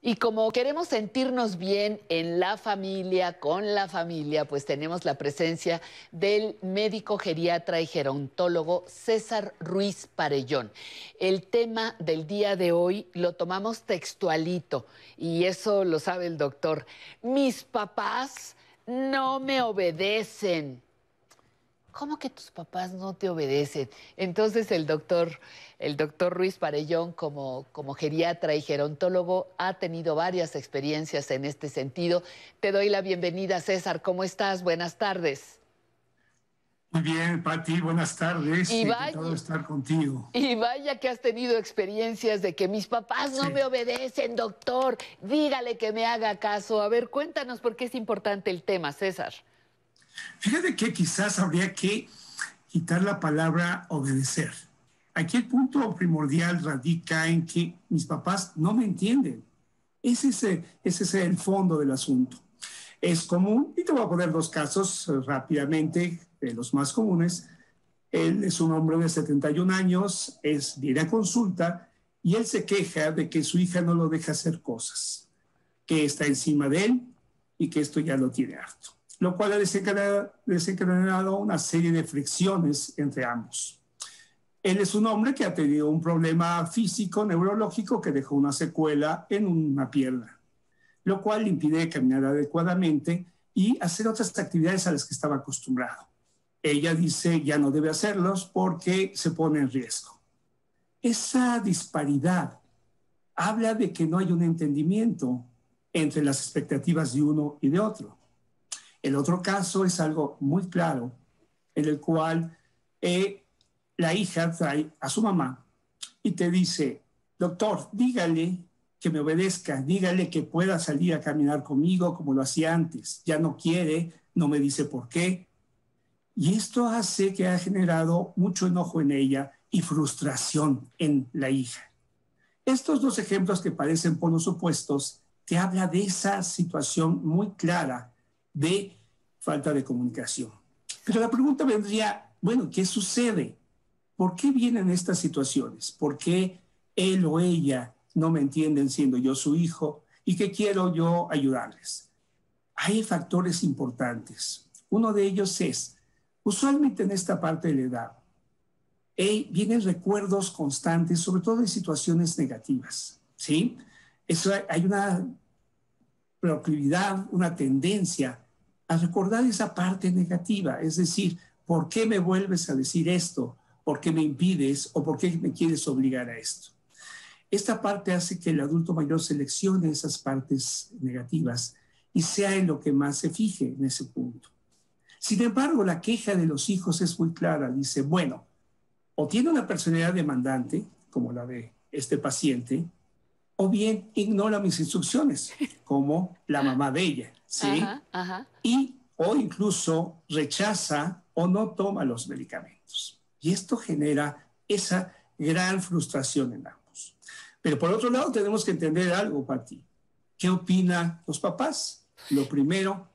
Y como queremos sentirnos bien en la familia, con la familia, pues tenemos la presencia del médico geriatra y gerontólogo César Ruiz Parellón. El tema del día de hoy lo tomamos textualito y eso lo sabe el doctor. Mis papás no me obedecen. ¿Cómo que tus papás no te obedecen? Entonces el doctor Ruiz Parellón, como geriatra y gerontólogo, ha tenido varias experiencias en este sentido. Te doy la bienvenida, César. ¿Cómo estás? Buenas tardes. Muy bien, Pati, buenas tardes. Y Encantado de vaya, estar contigo. y vaya que has tenido experiencias de que mis papás no Sí. me obedecen, doctor. Dígale que me haga caso. A ver, cuéntanos por qué es importante el tema, César. Fíjate que quizás habría que quitar la palabra obedecer. Aquí el punto primordial radica en que mis papás no me entienden. Ese es el fondo del asunto. Es común, y te voy a poner dos casos rápidamente, de los más comunes. Él es un hombre de 71 años, viene a consulta y él se queja de que su hija no lo deja hacer cosas, que está encima de él y que esto ya lo tiene harto, lo cual ha desencadenado una serie de fricciones entre ambos. Él es un hombre que ha tenido un problema físico, neurológico, que dejó una secuela en una pierna, lo cual le impide caminar adecuadamente y hacer otras actividades a las que estaba acostumbrado. Ella dice ya no debe hacerlos porque se pone en riesgo. Esa disparidad habla de que no hay un entendimiento entre las expectativas de uno y de otro. El otro caso es algo muy claro, en el cual la hija trae a su mamá y te dice, doctor, dígale que me obedezca, dígale que pueda salir a caminar conmigo como lo hacía antes. Ya no quiere, no me dice por qué. Y esto hace que ha generado mucho enojo en ella y frustración en la hija. Estos dos ejemplos que parecen polos opuestos te habla de esa situación muy clara de falta de comunicación. Pero la pregunta vendría, bueno, ¿qué sucede? ¿Por qué vienen estas situaciones? ¿Por qué él o ella no me entienden siendo yo su hijo y que quiero yo ayudarles? Hay factores importantes. Uno de ellos es, usualmente en esta parte de la edad, vienen recuerdos constantes, sobre todo de situaciones negativas, ¿sí? Hay una proclividad, una tendencia a recordar esa parte negativa, es decir, ¿por qué me vuelves a decir esto? ¿Por qué me impides? ¿O por qué me quieres obligar a esto? Esta parte hace que el adulto mayor seleccione esas partes negativas y sea en lo que más se fije en ese punto. Sin embargo, la queja de los hijos es muy clara. Dice, bueno, o tiene una personalidad demandante, como la de este paciente, o bien ignora mis instrucciones, como la mamá de ella, ¿sí? Ajá, ajá. O incluso rechaza o no toma los medicamentos. Y esto genera esa gran frustración en ambos. Pero por otro lado, tenemos que entender algo, Pati. ¿Qué opinan los papás? Lo primero,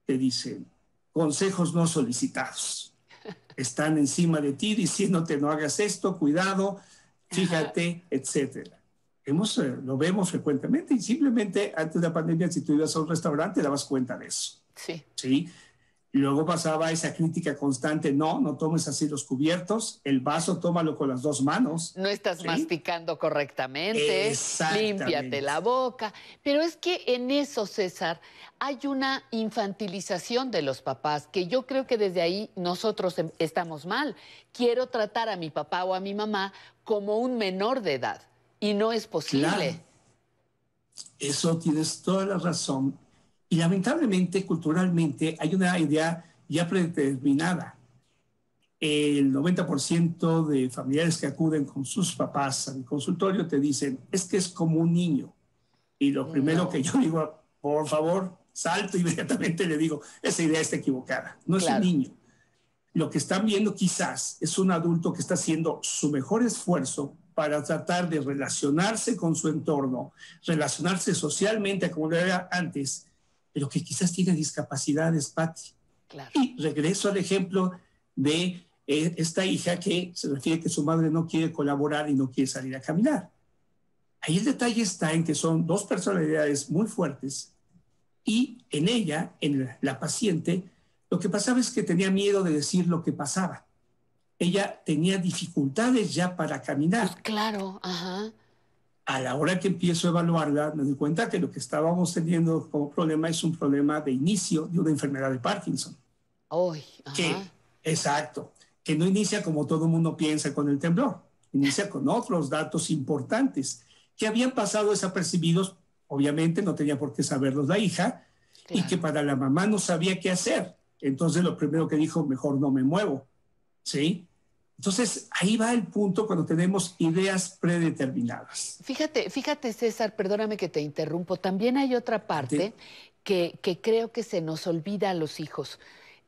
te dicen consejos no solicitados. Están encima de ti diciéndote no hagas esto, cuidado, Ajá. fíjate, etcétera. Lo vemos frecuentemente y simplemente antes de la pandemia, si tú ibas a un restaurante, te dabas cuenta de eso. Sí. ¿Sí? Y luego pasaba esa crítica constante, no tomes así los cubiertos, el vaso tómalo con las dos manos. No estás ¿Sí? masticando correctamente, límpiate Exactamente. la boca. Pero es que en eso, César, hay una infantilización de los papás, que yo creo que desde ahí nosotros estamos mal. Quiero tratar a mi papá o a mi mamá como un menor de edad y no es Claro, posible. eso tienes toda la razón. Y lamentablemente, culturalmente, hay una idea ya predeterminada. El 90% de familiares que acuden con sus papás al consultorio te dicen, es que es como un niño. Y lo primero que No, yo digo, por favor, salto inmediatamente, le digo, esa idea está equivocada. No es un claro, niño. Lo que están viendo quizás es un adulto que está haciendo su mejor esfuerzo para tratar de relacionarse con su entorno, relacionarse socialmente como lo era antes, pero que quizás tiene discapacidades, Patti. claro. Y regreso al ejemplo de esta hija que se refiere que su madre no quiere colaborar y no quiere salir a caminar. Ahí el detalle está en que son dos personalidades muy fuertes y en ella, en la paciente, lo que pasaba es que tenía miedo de decir lo que pasaba. Ella tenía dificultades ya para caminar. Pues claro, ajá. A la hora que empiezo a evaluarla, me doy cuenta que lo que estábamos teniendo como problema es un problema de inicio de una enfermedad de Parkinson. Uy, ajá. Que, exacto, que no inicia como todo el mundo piensa con el temblor, inicia con otros datos importantes que habían pasado desapercibidos, obviamente no tenía por qué saberlos la hija, y que Claro. para la mamá no sabía qué hacer. Entonces lo primero que dijo, mejor no me muevo, ¿sí? Entonces ahí va el punto cuando tenemos ideas predeterminadas. Fíjate, César, perdóname que te interrumpo. También hay otra parte que creo que se nos olvida a los hijos.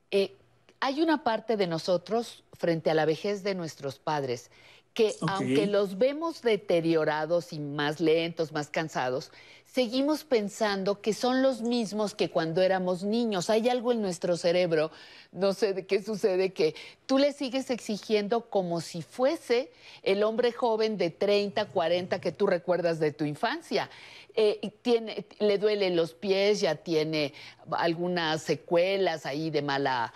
Eh, Hay una parte de nosotros frente a la vejez de nuestros padres que Ok, aunque los vemos deteriorados y más lentos, más cansados, seguimos pensando que son los mismos que cuando éramos niños. Hay algo en nuestro cerebro, no sé de qué sucede, que tú le sigues exigiendo como si fuese el hombre joven de 30, 40 que tú recuerdas de tu infancia. Le duelen los pies, ya tiene algunas secuelas ahí de mala,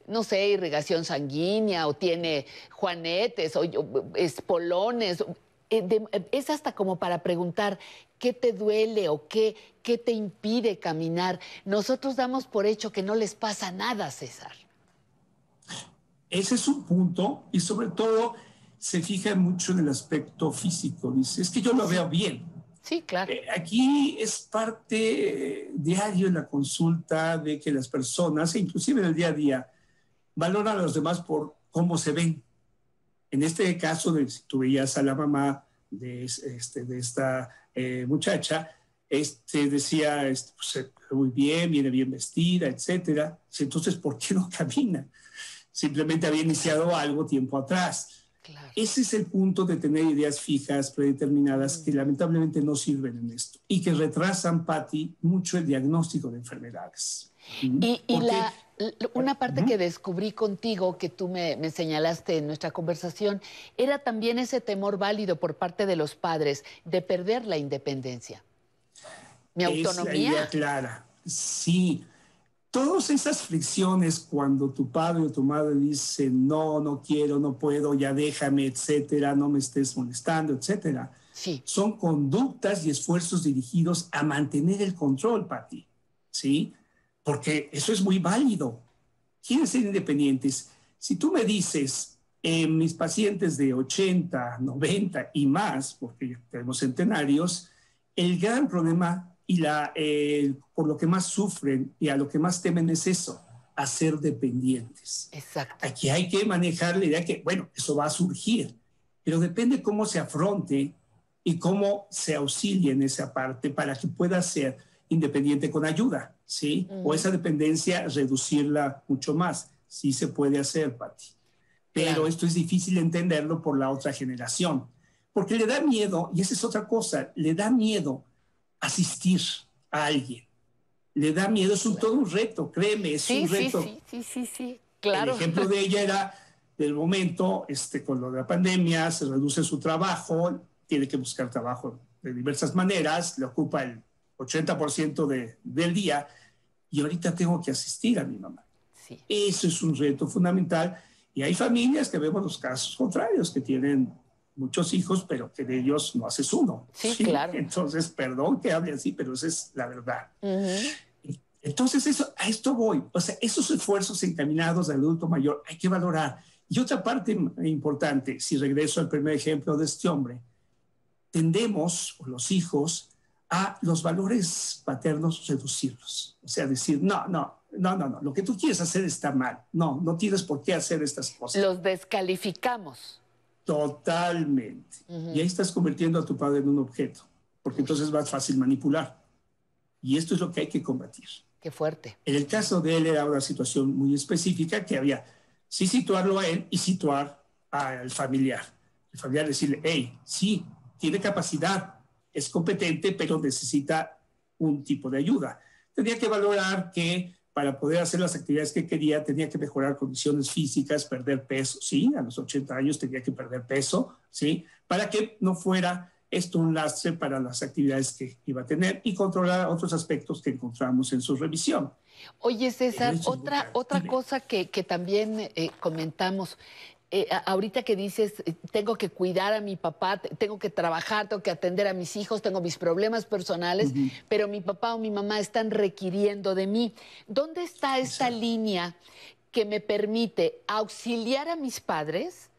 no sé, irrigación sanguínea, o tiene juanetes, o espolones. Es hasta como para preguntar qué te duele o qué te impide caminar. Nosotros damos por hecho que no les pasa nada, César. ese es un punto y sobre todo se fija mucho en el aspecto físico. Dice, es que yo lo Sí, veo bien. sí, claro. Aquí es parte diario en la consulta de que las personas, e inclusive en el día a día, valoran a los demás por cómo se ven. En este caso, si tú veías a la mamá de esta muchacha, decía, pues, se ve muy bien, viene bien vestida, etcétera. Entonces, ¿por qué no camina? Simplemente había iniciado algo tiempo atrás. Claro. Ese es el punto de tener ideas fijas, predeterminadas, que lamentablemente no sirven en esto y que retrasan, Patti, mucho el diagnóstico de enfermedades. Y Porque, una parte que descubrí contigo, que tú me señalaste en nuestra conversación, era también ese temor válido por parte de los padres de perder la independencia. Mi es la idea autonomía. clara. Sí, todas esas fricciones cuando tu padre o tu madre dice no, no quiero, no puedo, ya déjame, etcétera, no me estés molestando, etcétera, Sí. son conductas y esfuerzos dirigidos a mantener el control, Pati, ¿sí? Porque eso es muy válido. Quieren ser independientes. Si tú me dices, mis pacientes de 80, 90 y más, porque tenemos centenarios, el gran problema y por lo que más sufren y a lo que más temen es eso, a ser dependientes. Exacto. Aquí hay que manejar la idea que, bueno, eso va a surgir, pero depende cómo se afronte y cómo se auxilie en esa parte para que pueda ser independiente con ayuda, ¿sí? O esa dependencia reducirla mucho más. Sí se puede hacer, Pati. Pero Claro. esto es difícil entenderlo por la otra generación, porque le da miedo, y esa es otra cosa, le da miedo asistir a alguien. Le da miedo, todo un reto, créeme, es Sí, un sí, reto. sí, sí, sí, sí. El Claro. ejemplo de ella era del momento, con lo de la pandemia, se reduce su trabajo, tiene que buscar trabajo de diversas maneras, le ocupa el 80% del día, y ahorita tengo que asistir a mi mamá. Sí. Eso es un reto fundamental. Y hay familias que vemos los casos contrarios, que tienen muchos hijos, pero que de ellos no haces uno. Sí, ¿Sí? claro. Entonces, perdón que hable así, pero esa es la verdad. Ujú. Entonces, a esto voy. O sea, esos esfuerzos encaminados al adulto mayor hay que valorar. Y otra parte importante, si regreso al primer ejemplo de este hombre, tendemos, los hijos, a los valores paternos reducirlos. O sea, decir, no, no, no, no, no, lo que tú quieres hacer está mal. No, no tienes por qué hacer estas cosas. Los descalificamos. Totalmente. Y ahí Ujú. estás convirtiendo a tu padre en un objeto, porque Uy, entonces es más fácil manipular. Y esto es lo que hay que combatir. qué fuerte. En el caso de él era una situación muy específica que había sí situarlo a él y situar al familiar. El familiar decirle, hey, sí, tiene capacidad, es competente, pero necesita un tipo de ayuda. Tenía que valorar que para poder hacer las actividades que quería tenía que mejorar condiciones físicas, perder peso, sí, a los 80 años tenía que perder peso, sí, para que no fuera esto un lastre para las actividades que iba a tener y controlar otros aspectos que encontramos en su revisión. Oye, El César, hecho es muy claro. otra Dime. cosa que también comentamos, ahorita que dices, tengo que cuidar a mi papá, tengo que trabajar, tengo que atender a mis hijos, tengo mis problemas personales, Ujú. pero mi papá o mi mamá están requiriendo de mí. ¿Dónde está esta Exacto. línea que me permite auxiliar a mis padres,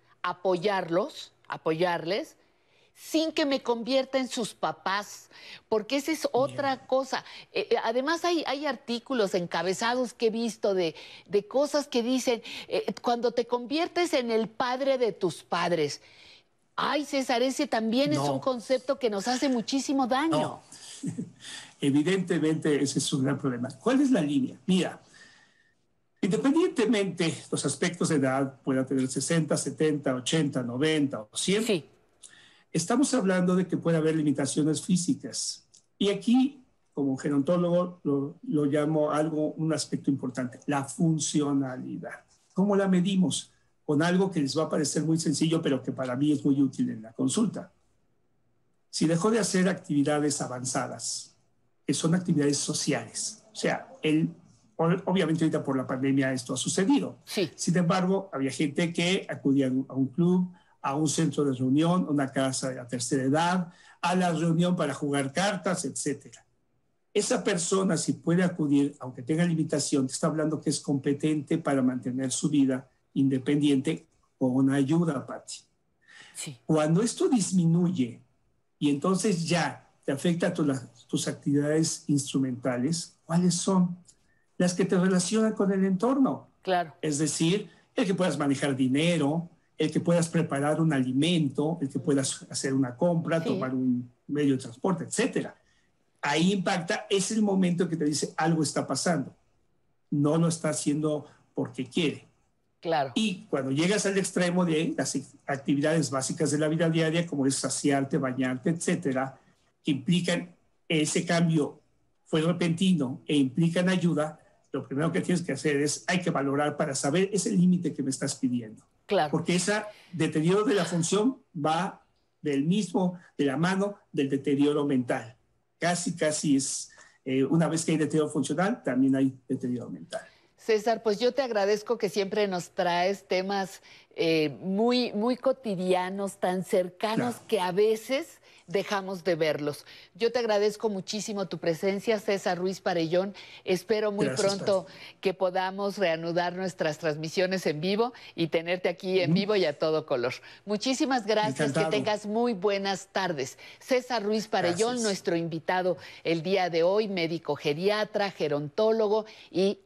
apoyarles, sin que me convierta en sus papás? Porque esa es Bien. otra cosa. Además, hay artículos encabezados que he visto de cosas que dicen, cuando te conviertes en el padre de tus padres. Ay, César, ese también es un No, concepto que nos hace muchísimo daño. no. Evidentemente ese es un gran problema. ¿Cuál es la línea? Mira, independientemente los aspectos de edad, pueda tener 60, 70, 80, 90 o 100, Sí, estamos hablando de que puede haber limitaciones físicas. Y aquí, como gerontólogo, lo llamo algo, un aspecto importante, la funcionalidad. ¿Cómo la medimos? Con algo que les va a parecer muy sencillo, pero que para mí es muy útil en la consulta. Si dejó de hacer actividades avanzadas, que son actividades sociales, o sea, obviamente ahorita por la pandemia esto ha sucedido. sí, Sin embargo, había gente que acudía a un club, a un centro de reunión, una casa de la tercera edad, a la reunión para jugar cartas, etcétera. Esa persona, si puede acudir, aunque tenga limitación, te está hablando que es competente para mantener su vida independiente con ayuda, Pati. sí, Cuando esto disminuye y entonces ya te afecta a tus actividades instrumentales, ¿cuáles son? Las que te relacionan con el entorno. claro. Es decir, el que puedas manejar dinero, el que puedas preparar un alimento, el que puedas hacer una compra, Sí, tomar un medio de transporte, etcétera. Ahí impacta, es el momento que te dice algo está pasando. No lo está haciendo porque quiere. claro. Y cuando llegas al extremo de las actividades básicas de la vida diaria, como es saciarte, bañarte, etcétera, que implican ese cambio fue repentino e implican ayuda, lo primero que tienes que hacer es, hay que valorar para saber ese límite que me estás pidiendo. Claro. Porque ese deterioro de la función va de la mano del deterioro mental. Casi es, una vez que hay deterioro funcional, también hay deterioro mental. César, pues yo te agradezco que siempre nos traes temas muy cotidianos, tan cercanos Claro, que a veces dejamos de verlos. Yo te agradezco muchísimo tu presencia, César Ruiz Parellón. Espero muy gracias, Pati. pronto que podamos reanudar nuestras transmisiones en vivo y tenerte aquí en vivo y a todo color. Muchísimas gracias, que Encantado. tengas muy buenas tardes. César Ruiz Parellón, Gracias. nuestro invitado el día de hoy, médico geriatra, gerontólogo y